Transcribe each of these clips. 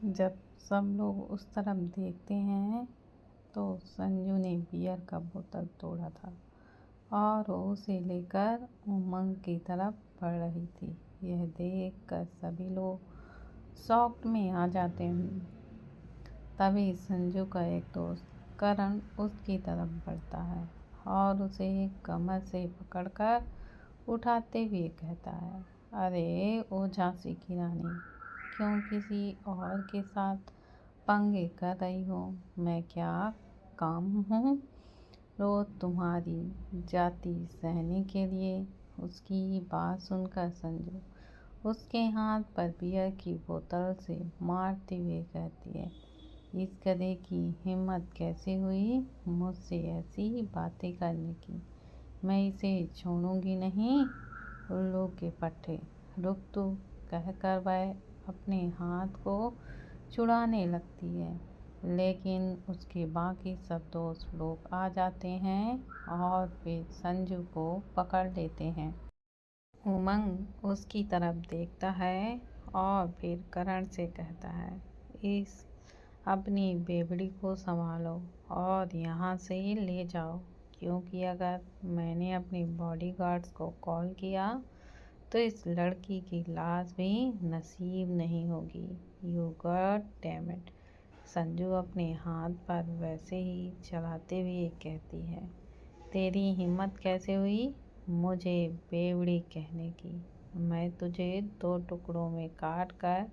जब सब लोग उस तरफ देखते हैं तो संजू ने बियर का बोतल तोड़ा था और वो उसे लेकर उमंग की तरफ बढ़ रही थी। यह देखकर सभी लोग शॉक में आ जाते हैं। तभी संजू का एक दोस्त करण उसकी तरफ बढ़ता है और उसे कमर से पकड़कर उठाते हुए कहता है, अरे ओ झांसी की रानी, क्यों किसी और के साथ पंगे कर रही हो? मैं क्या काम हूँ रोज तुम्हारी जाति सहने के लिए? उसकी बात सुनकर संजू उसके हाथ पर बियर की बोतल से मारते हुए कहती है, इस गधे की हिम्मत कैसे हुई मुझसे ऐसी बातें करने की? मैं इसे छोड़ूंगी नहीं। उल्लू के पट्टे, रुक तू, कहकर वह अपने हाथ को छुड़ाने लगती है, लेकिन उसके बाकी सब दोस्त लोग आ जाते हैं और फिर संजू को पकड़ लेते हैं। उमंग उसकी तरफ देखता है और फिर करण से कहता है, इस अपनी बेबड़ी को संभालो और यहाँ से ले जाओ, क्योंकि अगर मैंने अपने बॉडीगार्ड्स को कॉल किया तो इस लड़की की लाश भी नसीब नहीं होगी। You god damn it. Sanju अपने हाथ पर वैसे ही चलाते हुए कहती है, तेरी हिम्मत कैसे हुई मुझे बेवड़ी कहने की? मैं तुझे 2 टुकड़ों में काट कर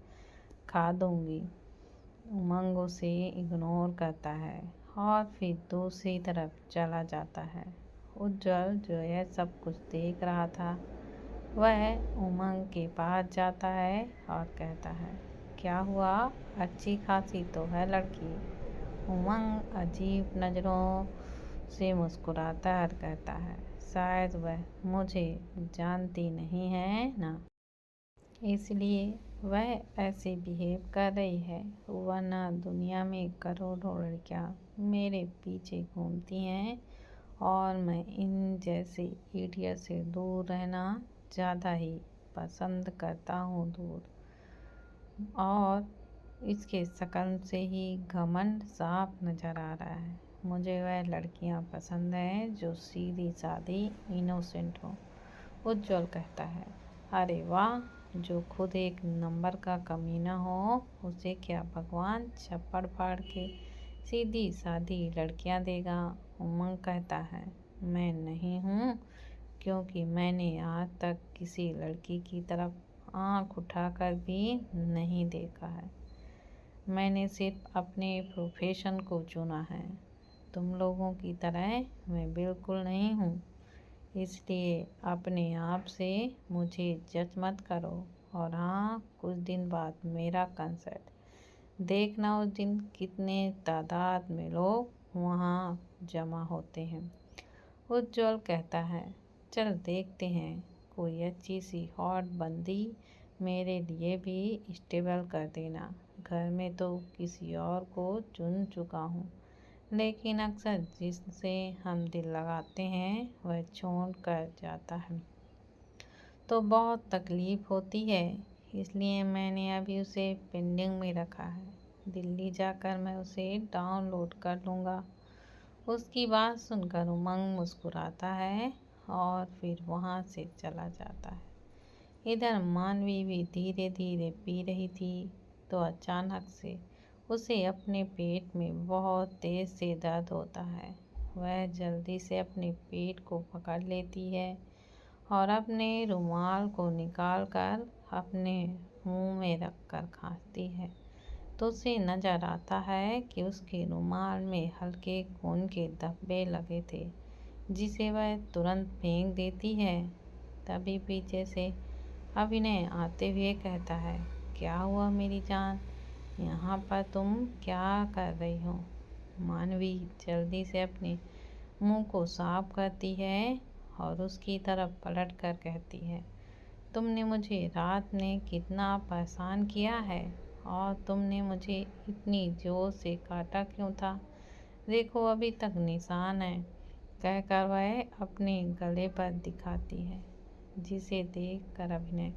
खा दूंगी। उमंग उसे इग्नोर करता है और फिर दूसरी तरफ चला जाता है। उज्जवल जो यह सब कुछ देख रहा था वह उमंग के पास जाता है और कहता है, क्या हुआ? अच्छी खासी तो है लड़की। उमंग अजीब नज़रों से मुस्कुराता और कहता है, शायद वह मुझे जानती नहीं है ना, इसलिए वह ऐसे बिहेव कर रही है, वरना दुनिया में करोड़ों लड़कियां मेरे पीछे घूमती हैं और मैं इन जैसे इडियट से दूर रहना ज़्यादा ही पसंद करता हूँ। दूर और इसके शक्ल से ही घमंड साफ नज़र आ रहा है। मुझे वह लड़कियाँ पसंद हैं जो सीधी सादी इनोसेंट हो। उज्जवल कहता है, अरे वाह, जो खुद एक नंबर का कमीना हो उसे क्या भगवान छप्पड़ फाड़ के सीधी सादी लड़कियां देगा? उमंग कहता है, मैं नहीं हूँ, क्योंकि मैंने आज तक किसी लड़की की तरफ आँख उठाकर भी नहीं देखा है। मैंने सिर्फ अपने प्रोफेशन को चुना है। तुम लोगों की तरह मैं बिल्कुल नहीं हूँ, इसलिए अपने आप से मुझे जज मत करो। और हाँ, कुछ दिन बाद मेरा कंसर्ट, देखना उस दिन कितने तादाद में लोग वहाँ जमा होते हैं। उज्जवल कहता है, चल देखते हैं, कोई अच्छी सी हॉट बंदी मेरे लिए भी स्टेबल कर देना। घर में तो किसी और को चुन चुका हूँ, लेकिन अक्सर जिससे हम दिल लगाते हैं वह छोड़ कर जाता है तो बहुत तकलीफ़ होती है, इसलिए मैंने अभी उसे पेंडिंग में रखा है। दिल्ली जाकर मैं उसे डाउनलोड कर लूँगा। उसकी बात सुनकर उमंग मुस्कुराता है और फिर वहाँ से चला जाता है। इधर मानवी भी धीरे धीरे पी रही थी तो अचानक से उसे अपने पेट में बहुत तेज़ से दर्द होता है। वह जल्दी से अपने पेट को पकड़ लेती है और अपने रुमाल को निकालकर अपने मुंह में रखकर खांसती है तो उसे नज़र आता है कि उसके रुमाल में हल्के खून के धब्बे लगे थे, जिसे वह तुरंत फेंक देती है। तभी पीछे से अभिनय आते हुए कहता है, क्या हुआ मेरी जान, यहाँ पर तुम क्या कर रही हो? मानवी जल्दी से अपने मुंह को साफ करती है और उसकी तरफ पलट कर कहती है, तुमने मुझे रात में कितना परेशान किया है और तुमने मुझे इतनी जोर से काटा क्यों था? देखो अभी तक निशान है, कहकर वह अपने गले पर दिखाती है, जिसे देखकर अभिनय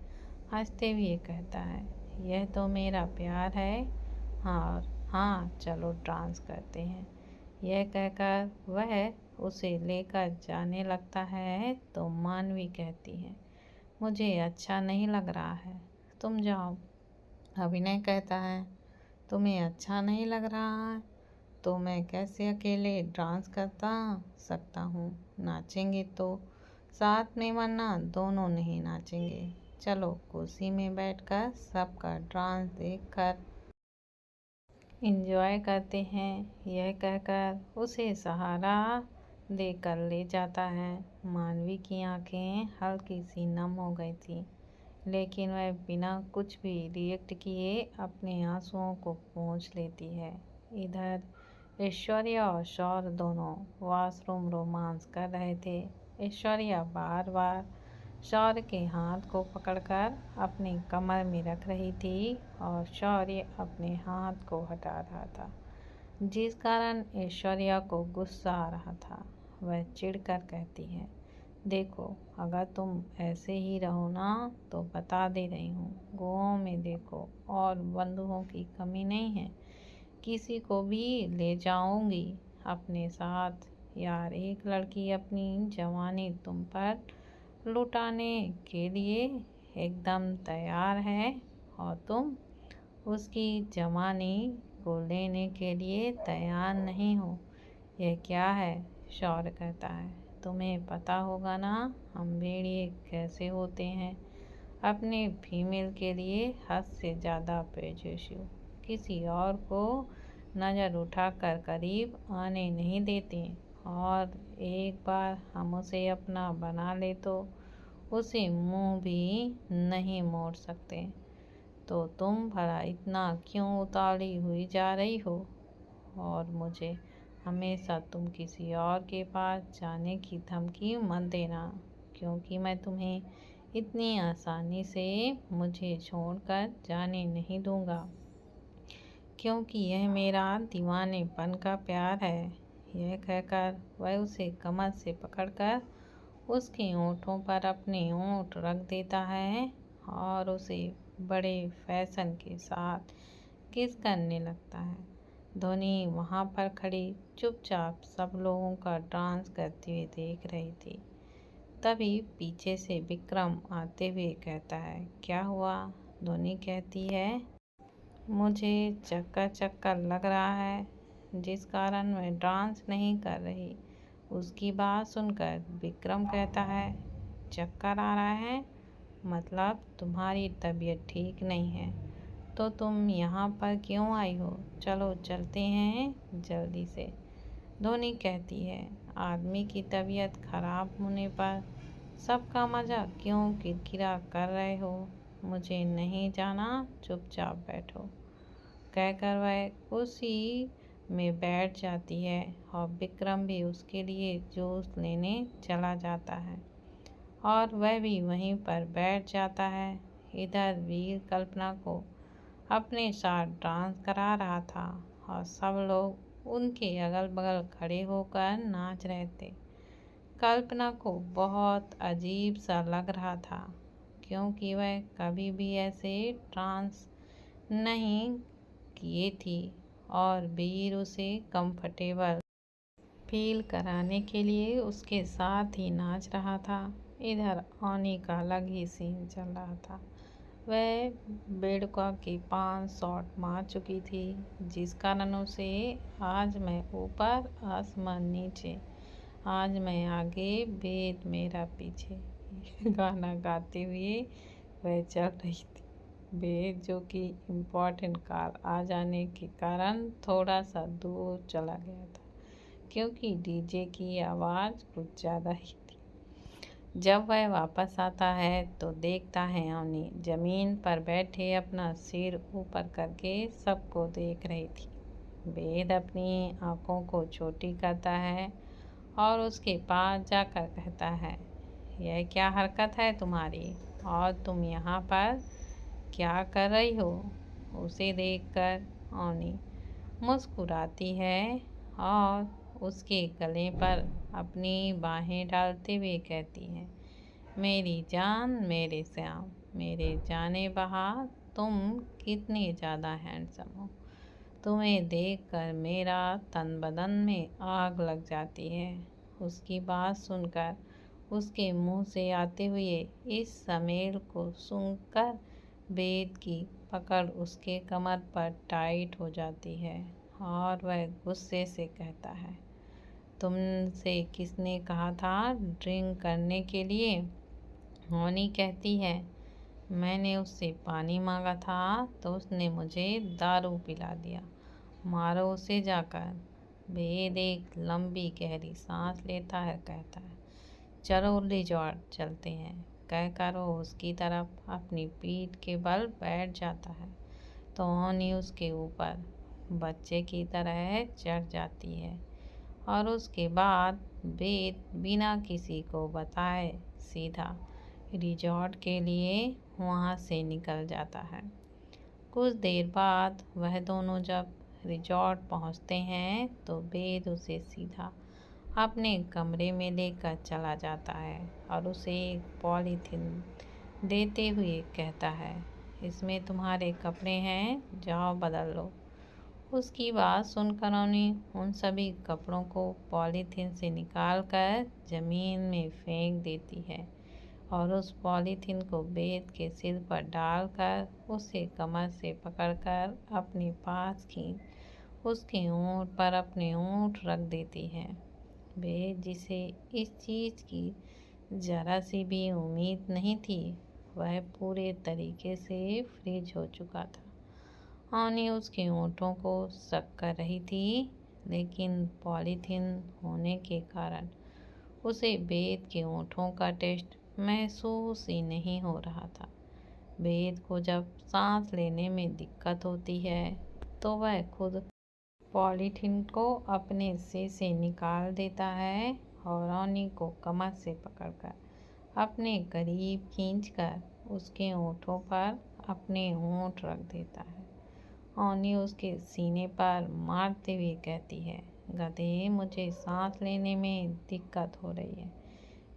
हंसते हुए कहता है, यह तो मेरा प्यार है हाँ हाँ, चलो डांस करते हैं। यह कहकर वह उसे लेकर जाने लगता है तो मानवी कहती है, मुझे अच्छा नहीं लग रहा है, तुम जाओ। अभिनय कहता है, तुम्हें अच्छा नहीं लग रहा है तो मैं कैसे अकेले डांस करता सकता हूँ? नाचेंगे तो साथ में, वरना दोनों नहीं नाचेंगे। चलो कुर्सी में बैठकर सबका डांस देखकर एंजॉय करते हैं। यह कहकर उसे सहारा देकर ले जाता है। मानवी की आंखें हल्की सी नम हो गई थी, लेकिन वह बिना कुछ भी रिएक्ट किए अपने आंसुओं को पोंछ लेती है। इधर ऐश्वर्या और शौर्य दोनों वॉशरूम रोमांस कर रहे थे। ऐश्वर्या बार बार शौर्य के हाथ को पकड़कर अपनी कमर में रख रही थी और शौर्य अपने हाथ को हटा रहा था, जिस कारण ऐश्वर्या को गुस्सा आ रहा था। वह चिढ़कर कहती है, देखो अगर तुम ऐसे ही रहो ना तो बता दे रही हूँ, गोवाओं में देखो और बंधुओं की कमी नहीं है, किसी को भी ले जाऊंगी अपने साथ। यार, एक लड़की अपनी जवानी तुम पर लुटाने के लिए एकदम तैयार है और तुम उसकी जवानी को लेने के लिए तैयार नहीं हो। यह क्या है? शौर्य कहता है, तुम्हें पता होगा ना हम भेड़िए कैसे होते हैं, अपने फीमेल के लिए हद से ज़्यादा पॉजिटिव, किसी और को नज़र उठाकर करीब आने नहीं देते, और एक बार हम उसे अपना बना ले तो उसे मुंह भी नहीं मोड़ सकते। तो तुम भला इतना क्यों उतावली हुई जा रही हो? और मुझे हमेशा तुम किसी और के पास जाने की धमकी मत देना, क्योंकि मैं तुम्हें इतनी आसानी से मुझे छोड़कर जाने नहीं दूंगा, क्योंकि यह मेरा दीवानेपन का प्यार है। यह कहकर वह उसे कमर से पकड़कर उसके होंठों पर अपने होंठ रख देता है और उसे बड़े फैशन के साथ किस करने लगता है। धोनी वहाँ पर खड़ी चुपचाप सब लोगों का डांस करते हुए देख रही थी। तभी पीछे से विक्रम आते हुए कहता है, क्या हुआ? धोनी कहती है, मुझे चक्कर चक्कर लग रहा है, जिस कारण मैं डांस नहीं कर रही। उसकी बात सुनकर विक्रम कहता है, चक्कर आ रहा है? मतलब तुम्हारी तबीयत ठीक नहीं है तो तुम यहाँ पर क्यों आई हो? चलो चलते हैं जल्दी से। धोनी कहती है, आदमी की तबीयत खराब होने पर सबका मज़ा क्यों किरकिरा कर रहे हो? मुझे नहीं जाना, चुपचाप बैठो। कहकर वह कुर्सी में बैठ जाती है और विक्रम भी उसके लिए जूस लेने चला जाता है और वह भी वहीं पर बैठ जाता है। इधर वीर कल्पना को अपने साथ डांस करा रहा था और सब लोग उनके अगल बगल खड़े होकर नाच रहे थे। कल्पना को बहुत अजीब सा लग रहा था, क्योंकि वह कभी भी ऐसे डांस नहीं किए थी और वीर उसे कंफर्टेबल फील कराने के लिए उसके साथ ही नाच रहा था। इधर ऑनी का अलग ही सीन चल रहा था। वह बेड़का के 5 शॉट मार चुकी थी, जिस कारण उसे आज मैं ऊपर आसमान नीचे, आज मैं आगे वेद मेरा पीछे गाना गाते हुए वह चल रही थी। वेद, जो कि इम्पोर्टेंट कॉल आ जाने के कारण थोड़ा सा दूर चला गया था, क्योंकि डीजे की आवाज़ कुछ ज़्यादा ही थी। जब वह वापस आता है तो देखता है अवनी जमीन पर बैठे अपना सिर ऊपर करके सबको देख रही थी। वेद अपनी आंखों को छोटी करता है और उसके पास जाकर कहता है, यह क्या हरकत है तुम्हारी, और तुम यहाँ पर क्या कर रही हो? उसे देखकर अवनी मुस्कुराती है और उसके गले पर अपनी बाहें डालते हुए कहती है, मेरी जान, मेरे श्याम, मेरे जाने बहार, तुम कितने ज़्यादा हैंडसम हो। तुम्हें देखकर मेरा तन बदन में आग लग जाती है। उसकी बात सुनकर उसके मुंह से आते हुए इस समेल को सुनकर वेद की पकड़ उसके कमर पर टाइट हो जाती है और वह गुस्से से कहता है, तुमसे किसने कहा था ड्रिंक करने के लिए? होनी कहती है, मैंने उससे पानी मांगा था तो उसने मुझे दारू पिला दिया। मारो उसे जाकर। वेद एक लंबी गहरी सांस लेता है, कहता है, चलो रिजॉर्ट चलते हैं। कहकर वो उसकी तरफ अपनी पीठ के बल बैठ जाता है तो होनी उसके ऊपर बच्चे की तरह चढ़ जाती है और उसके बाद वेद बिना किसी को बताए सीधा रिजॉर्ट के लिए वहाँ से निकल जाता है। कुछ देर बाद वह दोनों जब रिजॉर्ट पहुँचते हैं तो वेद उसे सीधा अपने कमरे में लेकर चला जाता है और उसे एक पॉलीथिन देते हुए कहता है, इसमें तुम्हारे कपड़े हैं, जाओ बदल लो। उसकी बात सुनकर होनी उन सभी कपड़ों को पॉलीथिन से निकालकर ज़मीन में फेंक देती है और उस पॉलीथिन को वेद के सिर पर डालकर उसे कमर से पकड़कर अपने पास खींच उसके ऊँट पर अपने ऊँट रख देती है। वेद, जिसे इस चीज़ की जरा सी भी उम्मीद नहीं थी, वह पूरे तरीके से फ्रीज हो चुका था। होनी उसके ऊँटों को शक कर रही थी, लेकिन पॉलीथिन होने के कारण उसे वेद के ऊँटों का टेस्ट महसूस ही नहीं हो रहा था। वेद को जब सांस लेने में दिक्कत होती है तो वह खुद पॉलीथिन को अपने से निकाल देता है और होनी को कमर से पकड़कर अपने करीब खींचकर उसके ऊँटों पर अपने ऊँट रख देता है। होनी उसके सीने पर मारते हुए कहती है, गधे, मुझे सांस लेने में दिक्कत हो रही है।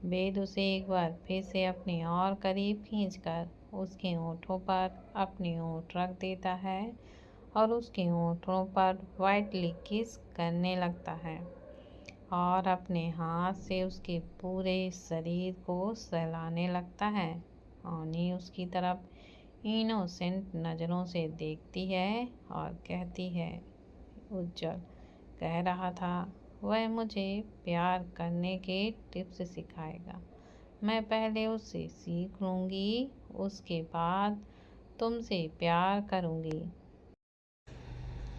वेद उसे एक बार फिर से अपने और करीब खींचकर उसके ऊँटों पर अपने ऊँट रख देता है और उसके ऊँटों पर वाइटली किस करने लगता है और अपने हाथ से उसके पूरे शरीर को सहलाने लगता है। होनी उसकी तरफ इनोसेंट नज़रों से देखती है और कहती है, उज्जवल कह रहा था वह मुझे प्यार करने के टिप्स सिखाएगा। मैं पहले उससे सीख लूँगी, उसके बाद तुमसे प्यार करूँगी।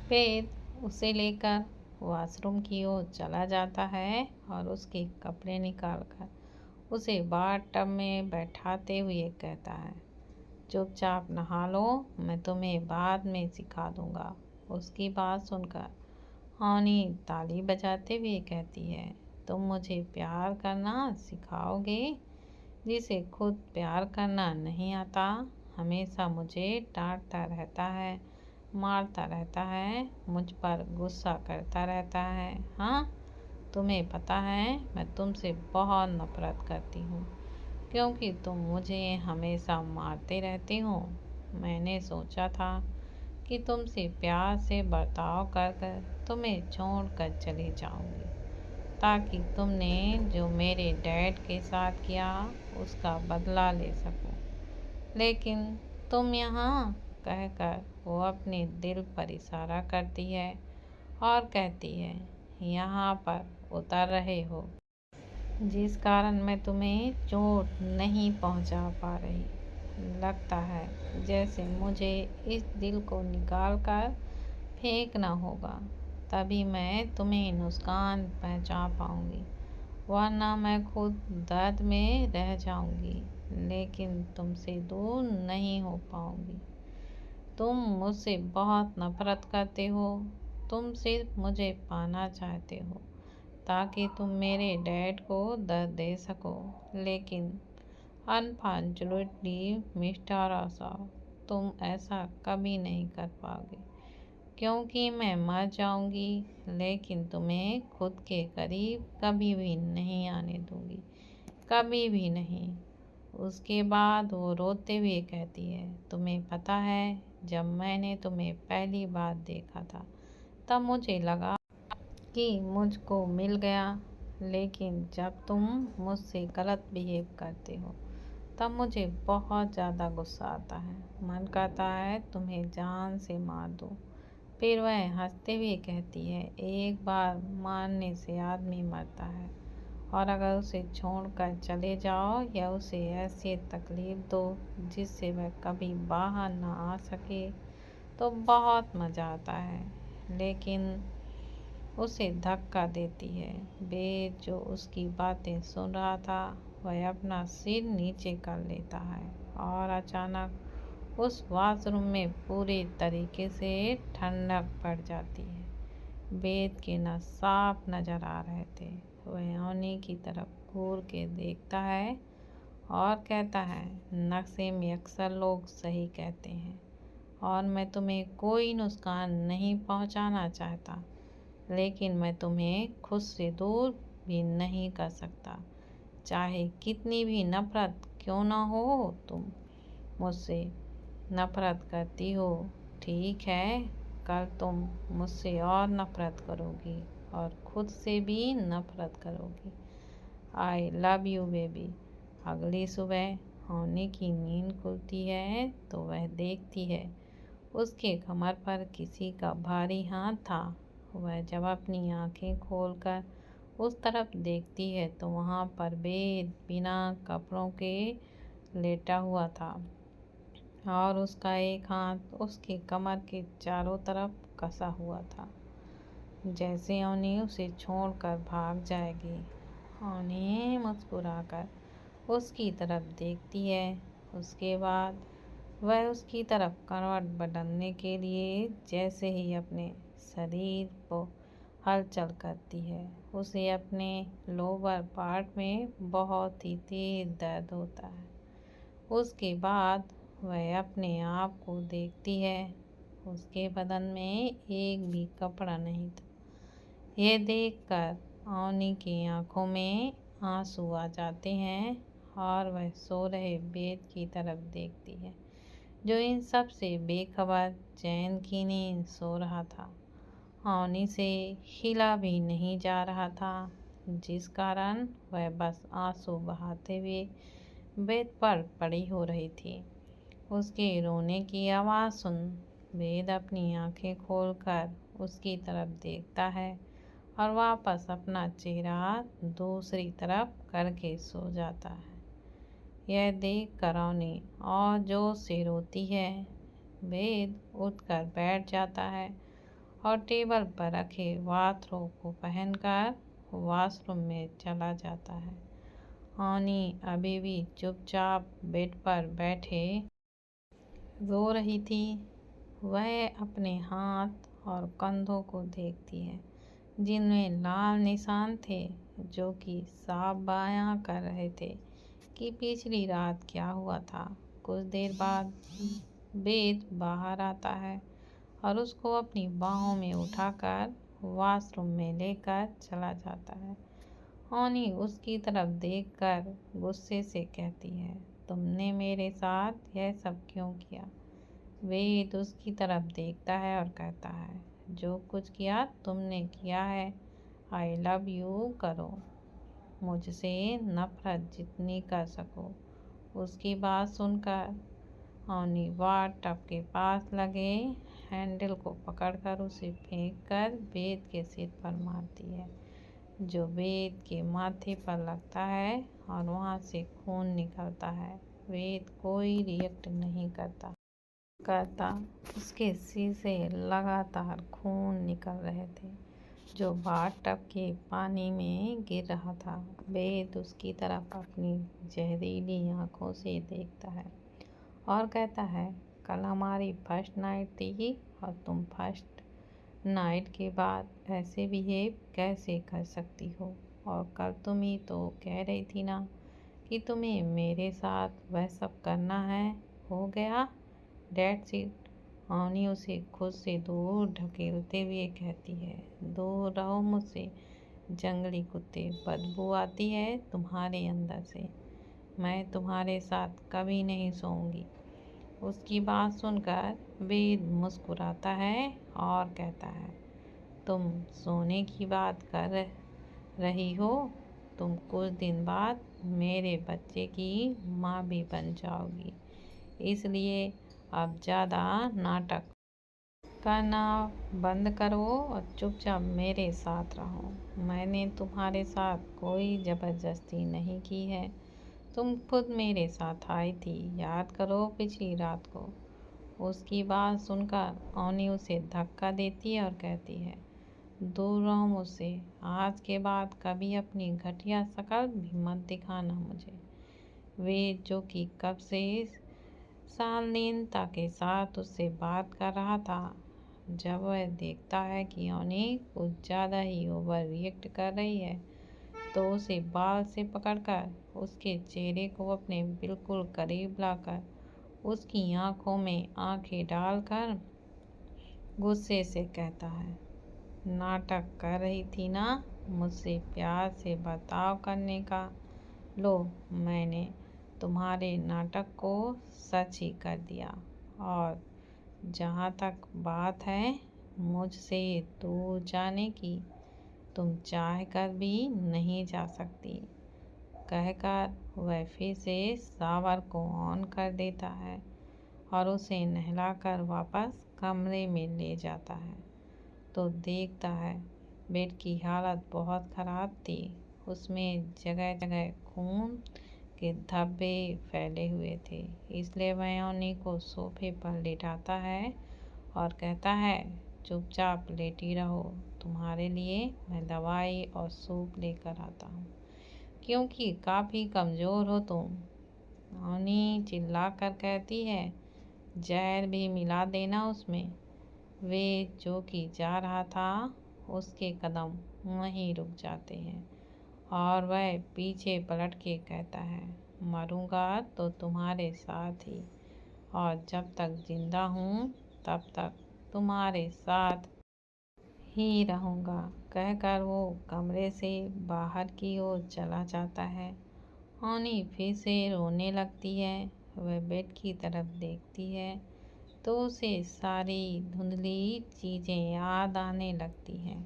वेद उसे लेकर वॉशरूम की ओर चला जाता है और उसके कपड़े निकालकर उसे बाथटब में बैठाते हुए कहता है, चुपचाप नहा लो, मैं तुम्हें बाद में सिखा दूँगा। उसकी बात सुनकर होनी ताली बजाते हुए कहती है, तुम मुझे प्यार करना सिखाओगे? जिसे खुद प्यार करना नहीं आता हमेशा मुझे डांटता रहता है, मारता रहता है, मुझ पर गुस्सा करता रहता है। हाँ, तुम्हें पता है मैं तुमसे बहुत नफरत करती हूँ क्योंकि तुम मुझे हमेशा मारते रहते हो। मैंने सोचा था कि तुमसे प्यार से बर्ताव कर कर तुम्हें छोड़ कर चली जाऊंगी ताकि तुमने जो मेरे डैड के साथ किया उसका बदला ले सकूं। लेकिन तुम यहाँ कहकर वो अपने दिल पर इशारा करती है और कहती है, यहाँ पर उतर रहे हो, जिस कारण मैं तुम्हें चोट नहीं पहुँचा पा रही। लगता है जैसे मुझे इस दिल को निकाल कर फेंकना होगा, तभी मैं तुम्हें नुकसान पहुँचा पाऊँगी, वरना मैं खुद दर्द में रह जाऊँगी, लेकिन तुमसे दूर नहीं हो पाऊँगी। तुम मुझसे बहुत नफरत करते हो, तुम सिर्फ मुझे पाना चाहते हो ताकि तुम मेरे डैड को दर्द दे सको, लेकिन अनफॉर्चुनेटली मिस्टर आशा, तुम ऐसा कभी नहीं कर पाओगे क्योंकि मैं मर जाऊंगी, लेकिन तुम्हें खुद के करीब कभी भी नहीं आने दूंगी, कभी भी नहीं। उसके बाद वो रोते हुए कहती है, तुम्हें पता है जब मैंने तुम्हें पहली बार देखा था तब मुझे लगा कि मुझको मिल गया, लेकिन जब तुम मुझसे गलत बिहेव करते हो तब मुझे बहुत ज़्यादा गुस्सा आता है। मन करता है तुम्हें जान से मार दूँ। फिर वह हंसते हुए कहती है, एक बार मारने से आदमी मरता है, और अगर उसे छोड़कर चले जाओ या उसे ऐसी तकलीफ दो जिससे वह कभी बाहर ना आ सके तो बहुत मज़ा आता है। लेकिन उसे धक्का देती है। वेद, जो उसकी बातें सुन रहा था, वह अपना सिर नीचे कर लेता है और अचानक उस वॉशरूम में पूरी तरीके से ठंडक पड़ जाती है। वेद के नस साफ नजर आ रहे थे। वह अवनी की तरफ घूर के देखता है और कहता है, नक्शे में अक्सर लोग सही कहते हैं और मैं तुम्हें कोई नुकसान नहीं पहुंचाना चाहता, लेकिन मैं तुम्हें खुद से दूर भी नहीं कर सकता, चाहे कितनी भी नफरत क्यों ना हो। तुम मुझसे नफरत करती हो, ठीक है, कल तुम मुझसे और नफरत करोगी और खुद से भी नफरत करोगी। I love you baby. अगली सुबह होने की नींद खुलती है तो वह देखती है उसके कमर पर किसी का भारी हाथ था। वह जब अपनी आंखें खोलकर उस तरफ देखती है तो वहाँ पर वेद बिना कपड़ों के लेटा हुआ था और उसका एक हाथ उसके कमर के चारों तरफ कसा हुआ था, जैसे अवनी उसे छोड़कर भाग जाएगी। अवनी मुस्कुराकर उसकी तरफ देखती है। उसके बाद वह उसकी तरफ करवट बदलने के लिए जैसे ही अपने शरीर को हलचल करती है, उसे अपने लोअर पार्ट में बहुत ही तेज दर्द होता है। उसके बाद वह अपने आप को देखती है। उसके बदन में एक भी कपड़ा नहीं था। यह देखकर अवनी की आंखों में आंसू आ जाते हैं और वह सो रहे वेद की तरफ देखती है, जो इन सब से बेखबर चैन की नींद सो रहा था। अवनी से हिला भी नहीं जा रहा था, जिस कारण वह बस आंसू बहाते हुए बेड पर पड़ी हो रही थी। उसके रोने की आवाज़ सुन वेद अपनी आंखें खोलकर उसकी तरफ देखता है और वापस अपना चेहरा दूसरी तरफ करके सो जाता है। यह देख कर अवनी और जोर से रोती है। वेद उठकर बैठ जाता है और टेबल पर रखे बाथरोब को पहनकर वॉशरूम में चला जाता है। अवनी अभी भी चुपचाप बेड पर बैठे रो रही थी। वह अपने हाथ और कंधों को देखती है, जिनमें लाल निशान थे, जो कि साफ बयां कर रहे थे कि पिछली रात क्या हुआ था। कुछ देर बाद वेद बाहर आता है और उसको अपनी बाहों में उठाकर वॉशरूम में लेकर चला जाता है। अवनी उसकी तरफ देखकर गुस्से से कहती है, तुमने मेरे साथ यह सब क्यों किया? वेद उसकी तरफ देखता है और कहता है, जो कुछ किया तुमने किया है। आई लव यू करो, मुझसे नफरत जितनी कर सको। उसकी बात सुनकर अवनी बाथ टब के पास लगे हैंडल को पकड़कर उसे फेंककर वेद के सिर पर मारती है, जो वेद के माथे पर लगता है और वहाँ से खून निकलता है। वेद कोई रिएक्ट नहीं करता। उसके सिर से लगातार खून निकल रहे थे, जो बाथ टब के पानी में गिर रहा था। वेद उसकी तरफ अपनी जहरीली आंखों से देखता है और कहता है, कल हमारी फर्स्ट नाइट थी और तुम फर्स्ट नाइट के बाद ऐसे बिहेव कैसे कर सकती हो? और कल तुम ही तो कह रही थी ना कि तुम्हें मेरे साथ वह सब करना है। हो गया, डेट्स इट। अवनी उसे खुद से दूर ढकेलते हुए कहती है, दूर रहो मुझसे, जंगली कुत्ते, बदबू आती है तुम्हारे अंदर से। मैं तुम्हारे साथ कभी नहीं सोऊंगी। उसकी बात सुनकर वेद मुस्कुराता है और कहता है, तुम सोने की बात कर रही हो, तुम कुछ दिन बाद मेरे बच्चे की माँ भी बन जाओगी, इसलिए अब ज़्यादा नाटक करना बंद करो और चुपचाप मेरे साथ रहो। मैंने तुम्हारे साथ कोई ज़बरदस्ती नहीं की है, तुम खुद मेरे साथ आई थी, याद करो पिछली रात को। उसकी बात सुनकर ओनी उसे धक्का देती है और कहती है, दूर रहो मुझसे, आज के बाद कभी अपनी घटिया शक्ल भी मत दिखाना मुझे। वे जो कि कब से शालीनता के साथ उससे बात कर रहा था, जब वह देखता है कि ओनी कुछ ज़्यादा ही ओवर रिएक्ट कर रही है, तो उसे बाल से पकड़कर उसके चेहरे को अपने बिल्कुल करीब लाकर उसकी आंखों में आंखें डालकर गुस्से से कहता है, नाटक कर रही थी ना मुझसे प्यार से बर्ताव करने का, लो मैंने तुम्हारे नाटक को सच ही कर दिया। और जहाँ तक बात है मुझसे दूर जाने की, तुम चाह कर भी नहीं जा सकती, कहकर वह फिर से शावर को ऑन कर देता है और उसे नहलाकर वापस कमरे में ले जाता है। तो देखता है बेड की हालत बहुत ख़राब थी, उसमें जगह जगह खून के धब्बे फैले हुए थे, इसलिए वह ओनी को सोफे पर लेटाता है और कहता है, चुपचाप लेटी रहो, तुम्हारे लिए मैं दवाई और सूप लेकर आता हूँ, क्योंकि काफ़ी कमज़ोर हो तुम। ओनी चिल्लाकर कहती है, जहर भी मिला देना उसमें। वे जो कि जा रहा था, उसके कदम वहीं रुक जाते हैं और वह पीछे पलट के कहता है, मरूंगा तो तुम्हारे साथ ही, और जब तक जिंदा हूँ तब तक तुम्हारे साथ ही रहूँगा, कहकर वो कमरे से बाहर की ओर चला जाता है। ओनी फिर से रोने लगती है, वह बेड की तरफ देखती है तो उसे सारी धुंधली चीज़ें याद आने लगती हैं।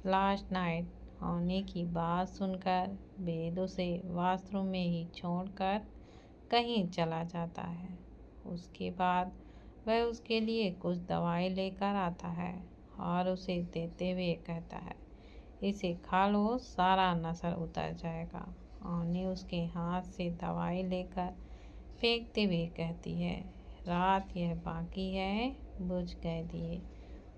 लास्ट नाइट ओनी की बात सुनकर वेद उसे वॉशरूम में ही छोड़कर कहीं चला जाता है। उसके बाद वह उसके लिए कुछ दवाई लेकर आता है और उसे देते हुए कहता है, इसे खा लो, सारा नशा उतर जाएगा। ओनी उसके हाथ से दवाई लेकर फेंकते हुए कहती है, रात यह बाकी है, बुझ गए दिए।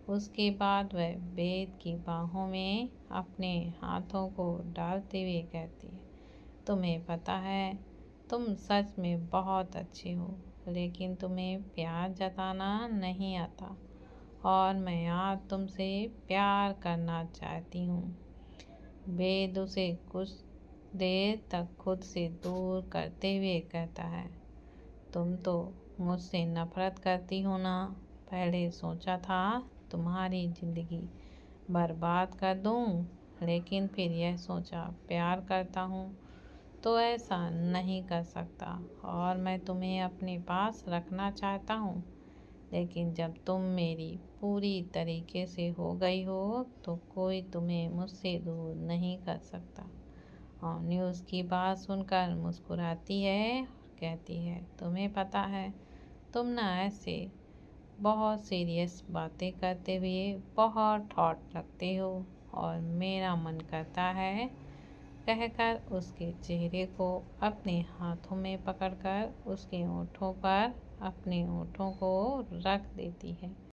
उसके बाद वह वेद की बाहों में अपने हाथों को डालते हुए कहती है, तुम्हें पता है तुम सच में बहुत अच्छे हो, लेकिन तुम्हें प्यार जताना नहीं आता और मैं आज तुमसे प्यार करना चाहती हूँ। वेद उसे कुछ देर तक खुद से दूर करते हुए कहता है, तुम तो मुझसे नफरत करती हो ना, पहले सोचा था तुम्हारी ज़िंदगी बर्बाद कर दूँ, लेकिन फिर यह सोचा प्यार करता हूँ तो ऐसा नहीं कर सकता और मैं तुम्हें अपने पास रखना चाहता हूँ, लेकिन जब तुम मेरी पूरी तरीके से हो गई हो तो कोई तुम्हें मुझसे दूर नहीं कर सकता। ओनी उसकी बात सुनकर मुस्कुराती है और कहती है, तुम्हें पता है तुम ना ऐसे बहुत सीरियस बातें करते हुए बहुत हॉट लगते हो और मेरा मन करता है, कहकर उसके चेहरे को अपने हाथों में पकड़कर उसके होठों पर अपने होठों को रख देती है।